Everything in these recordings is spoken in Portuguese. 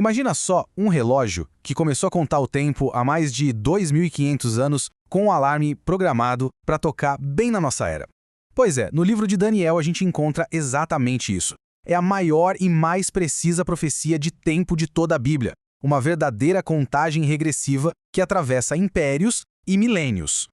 Imagina só um relógio que começou a contar o tempo há mais de 2.500 anos com um alarme programado para tocar bem na nossa era. Pois é, no livro de Daniel a gente encontra exatamente isso. É a maior e mais precisa profecia de tempo de toda a Bíblia, uma verdadeira contagem regressiva que atravessa impérios e milênios.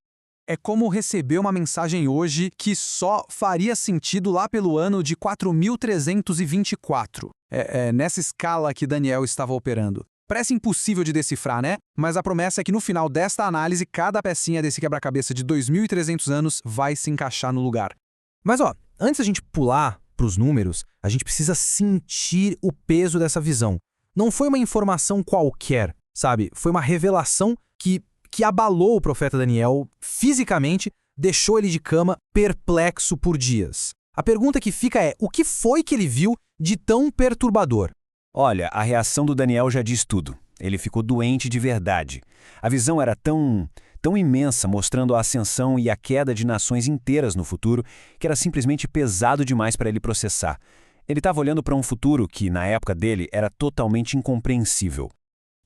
É como receber uma mensagem hoje que só faria sentido lá pelo ano de 4324. É nessa escala que Daniel estava operando. Parece impossível de decifrar, né? Mas a promessa é que no final desta análise, cada pecinha desse quebra-cabeça de 2.300 anos vai se encaixar no lugar. Mas antes da gente pular para os números, a gente precisa sentir o peso dessa visão. Não foi uma informação qualquer, sabe? Foi uma revelação que abalou o profeta Daniel fisicamente, deixou ele de cama perplexo por dias. A pergunta que fica é, o que foi que ele viu de tão perturbador? Olha, a reação do Daniel já diz tudo. Ele ficou doente de verdade. A visão era tão imensa, mostrando a ascensão e a queda de nações inteiras no futuro, que era simplesmente pesado demais para ele processar. Ele estava olhando para um futuro que, na época dele, era totalmente incompreensível.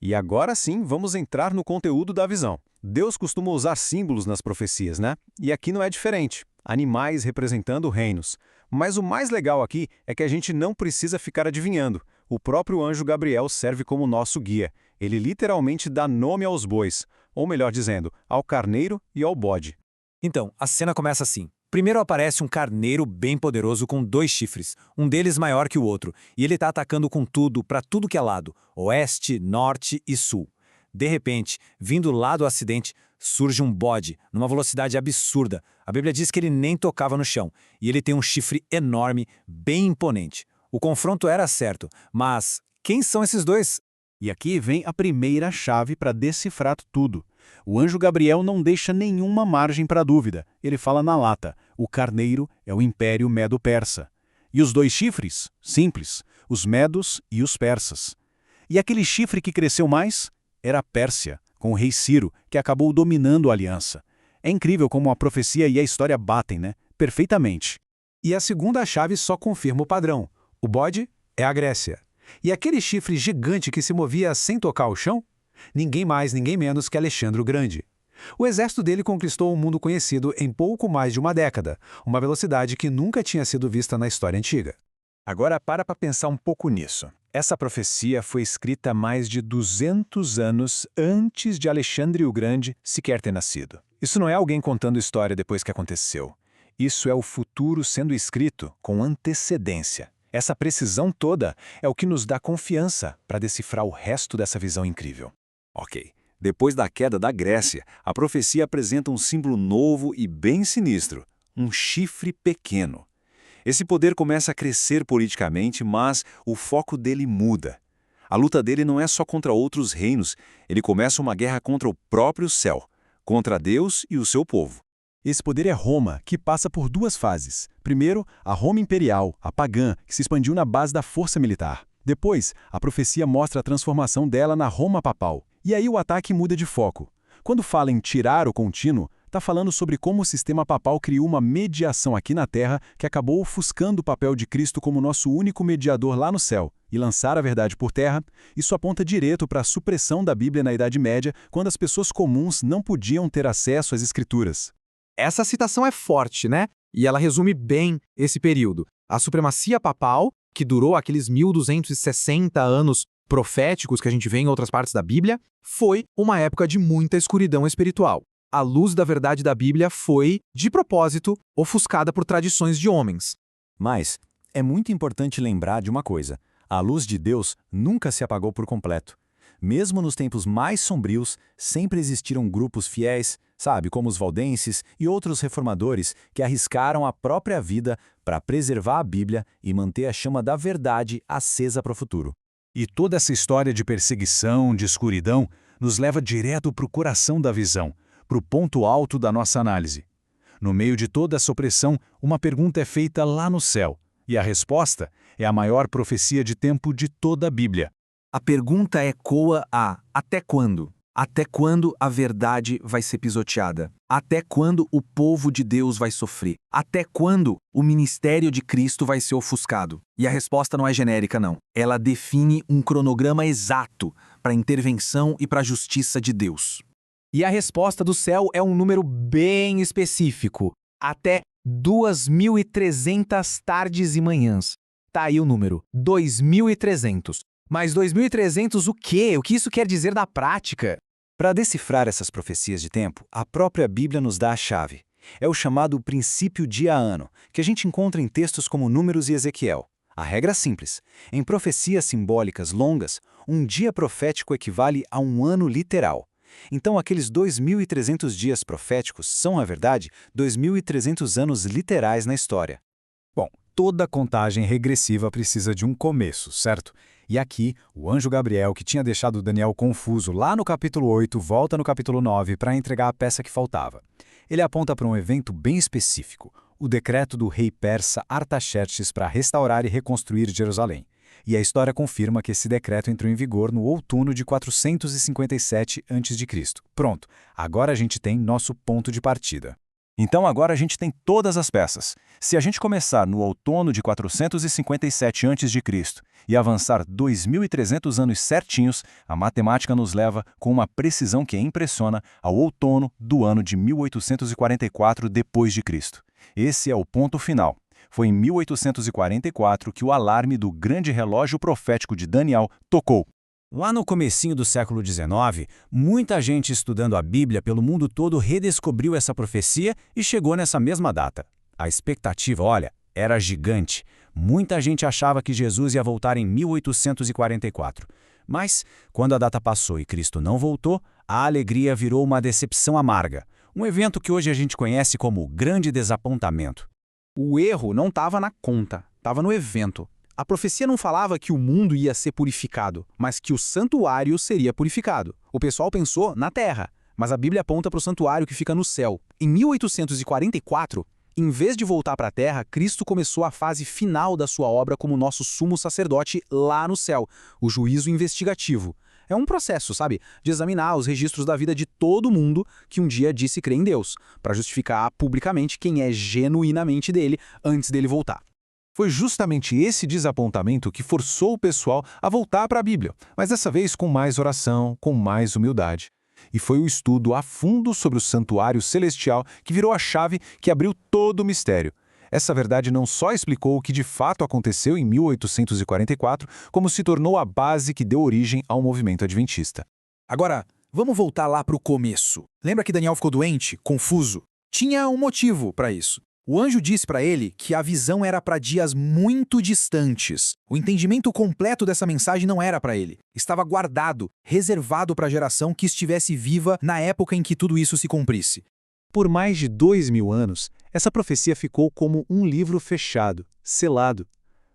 E agora sim, vamos entrar no conteúdo da visão. Deus costuma usar símbolos nas profecias, né? E aqui não é diferente. Animais representando reinos. Mas o mais legal aqui é que a gente não precisa ficar adivinhando. O próprio anjo Gabriel serve como nosso guia. Ele literalmente dá nome aos bois, ou melhor dizendo, ao carneiro e ao bode. Então, a cena começa assim. Primeiro aparece um carneiro bem poderoso com 2 chifres, um deles maior que o outro, e ele está atacando com tudo, para tudo que é lado, oeste, norte e sul. De repente, vindo lá do acidente, surge um bode, numa velocidade absurda. A Bíblia diz que ele nem tocava no chão, e ele tem um chifre enorme, bem imponente. O confronto era certo, mas quem são esses dois? E aqui vem a primeira chave para decifrar tudo. O anjo Gabriel não deixa nenhuma margem para dúvida. Ele fala na lata, o carneiro é o Império Medo-Persa. E os 2 chifres? Simples, os medos e os persas. E aquele chifre que cresceu mais? Era a Pérsia, com o rei Ciro, que acabou dominando a aliança. É incrível como a profecia e a história batem, né? Perfeitamente. E a segunda chave só confirma o padrão. O bode é a Grécia. E aquele chifre gigante que se movia sem tocar o chão? Ninguém mais, ninguém menos que Alexandre o Grande. O exército dele conquistou um mundo conhecido em pouco mais de uma década, uma velocidade que nunca tinha sido vista na história antiga. Agora para pensar um pouco nisso. Essa profecia foi escrita mais de 200 anos antes de Alexandre o Grande sequer ter nascido. Isso não é alguém contando história depois que aconteceu. Isso é o futuro sendo escrito com antecedência. Essa precisão toda é o que nos dá confiança para decifrar o resto dessa visão incrível. Ok, depois da queda da Grécia, a profecia apresenta um símbolo novo e bem sinistro, um chifre pequeno. Esse poder começa a crescer politicamente, mas o foco dele muda. A luta dele não é só contra outros reinos, ele começa uma guerra contra o próprio céu, contra Deus e o seu povo. Esse poder é Roma, que passa por 2 fases. Primeiro, a Roma imperial, a pagã, que se expandiu na base da força militar. Depois, a profecia mostra a transformação dela na Roma papal. E aí o ataque muda de foco. Quando fala em tirar o contínuo, está falando sobre como o sistema papal criou uma mediação aqui na Terra que acabou ofuscando o papel de Cristo como nosso único mediador lá no céu. E lançar a verdade por terra, isso aponta direto para a supressão da Bíblia na Idade Média, quando as pessoas comuns não podiam ter acesso às Escrituras. Essa citação é forte, né? E ela resume bem esse período. A supremacia papal, que durou aqueles 1260 anos proféticos que a gente vê em outras partes da Bíblia, foi uma época de muita escuridão espiritual. A luz da verdade da Bíblia foi, de propósito, ofuscada por tradições de homens. Mas é muito importante lembrar de uma coisa. A luz de Deus nunca se apagou por completo. Mesmo nos tempos mais sombrios, sempre existiram grupos fiéis, sabe, como os valdenses e outros reformadores que arriscaram a própria vida para preservar a Bíblia e manter a chama da verdade acesa para o futuro. E toda essa história de perseguição, de escuridão, nos leva direto para o coração da visão, para o ponto alto da nossa análise. No meio de toda essa opressão, uma pergunta é feita lá no céu, e a resposta é a maior profecia de tempo de toda a Bíblia. A pergunta ecoa a até quando? Até quando a verdade vai ser pisoteada? Até quando o povo de Deus vai sofrer? Até quando o ministério de Cristo vai ser ofuscado? E a resposta não é genérica, não. Ela define um cronograma exato para a intervenção e para a justiça de Deus. E a resposta do céu é um número bem específico. Até 2.300 tardes e manhãs. Tá aí o número, 2.300. Mas 2.300 o quê? O que isso quer dizer na prática? Para decifrar essas profecias de tempo, a própria Bíblia nos dá a chave. É o chamado princípio dia-ano, que a gente encontra em textos como Números e Ezequiel. A regra é simples. Em profecias simbólicas longas, um dia profético equivale a um ano literal. Então, aqueles 2.300 dias proféticos são, na verdade, 2.300 anos literais na história. Bom, toda contagem regressiva precisa de um começo, certo? E aqui, o anjo Gabriel, que tinha deixado Daniel confuso lá no capítulo 8, volta no capítulo 9 para entregar a peça que faltava. Ele aponta para um evento bem específico, o decreto do rei persa Artaxerxes para restaurar e reconstruir Jerusalém. E a história confirma que esse decreto entrou em vigor no outono de 457 a.C. Pronto, agora a gente tem nosso ponto de partida. Então agora a gente tem todas as peças. Se a gente começar no outono de 457 a.C. e avançar 2.300 anos certinhos, a matemática nos leva, com uma precisão que impressiona, ao outono do ano de 1844 d.C. Esse é o ponto final. Foi em 1844 que o alarme do grande relógio profético de Daniel tocou. Lá no comecinho do século XIX, muita gente estudando a Bíblia pelo mundo todo redescobriu essa profecia e chegou nessa mesma data. A expectativa, olha, era gigante. Muita gente achava que Jesus ia voltar em 1844. Mas, quando a data passou e Cristo não voltou, a alegria virou uma decepção amarga. Um evento que hoje a gente conhece como Grande Desapontamento. O erro não estava na conta, estava no evento. A profecia não falava que o mundo ia ser purificado, mas que o santuário seria purificado. O pessoal pensou na terra, mas a Bíblia aponta para o santuário que fica no céu. Em 1844, em vez de voltar para a terra, Cristo começou a fase final da sua obra como nosso sumo sacerdote lá no céu, o juízo investigativo. É um processo, sabe, de examinar os registros da vida de todo mundo que um dia disse crer em Deus, para justificar publicamente quem é genuinamente dele antes dele voltar. Foi justamente esse desapontamento que forçou o pessoal a voltar para a Bíblia, mas dessa vez com mais oração, com mais humildade. E foi o estudo a fundo sobre o santuário celestial que virou a chave que abriu todo o mistério. Essa verdade não só explicou o que de fato aconteceu em 1844, como se tornou a base que deu origem ao movimento adventista. Agora, vamos voltar lá para o começo. Lembra que Daniel ficou doente, confuso? Tinha um motivo para isso. O anjo disse para ele que a visão era para dias muito distantes. O entendimento completo dessa mensagem não era para ele. Estava guardado, reservado para a geração que estivesse viva na época em que tudo isso se cumprisse. Por mais de 2.000 anos, essa profecia ficou como um livro fechado, selado.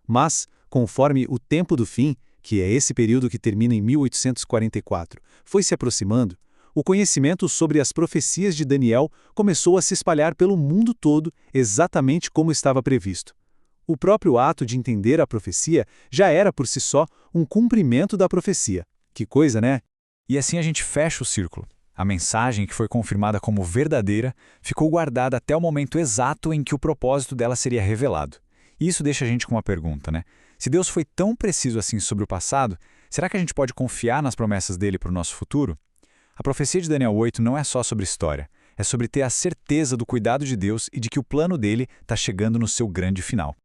Mas, conforme o tempo do fim, que é esse período que termina em 1844, foi se aproximando, o conhecimento sobre as profecias de Daniel começou a se espalhar pelo mundo todo exatamente como estava previsto. O próprio ato de entender a profecia já era por si só um cumprimento da profecia. Que coisa, né? E assim a gente fecha o círculo. A mensagem, que foi confirmada como verdadeira, ficou guardada até o momento exato em que o propósito dela seria revelado. E isso deixa a gente com uma pergunta, né? Se Deus foi tão preciso assim sobre o passado, será que a gente pode confiar nas promessas dele para o nosso futuro? A profecia de Daniel 8 não é só sobre história, é sobre ter a certeza do cuidado de Deus e de que o plano dele está chegando no seu grande final.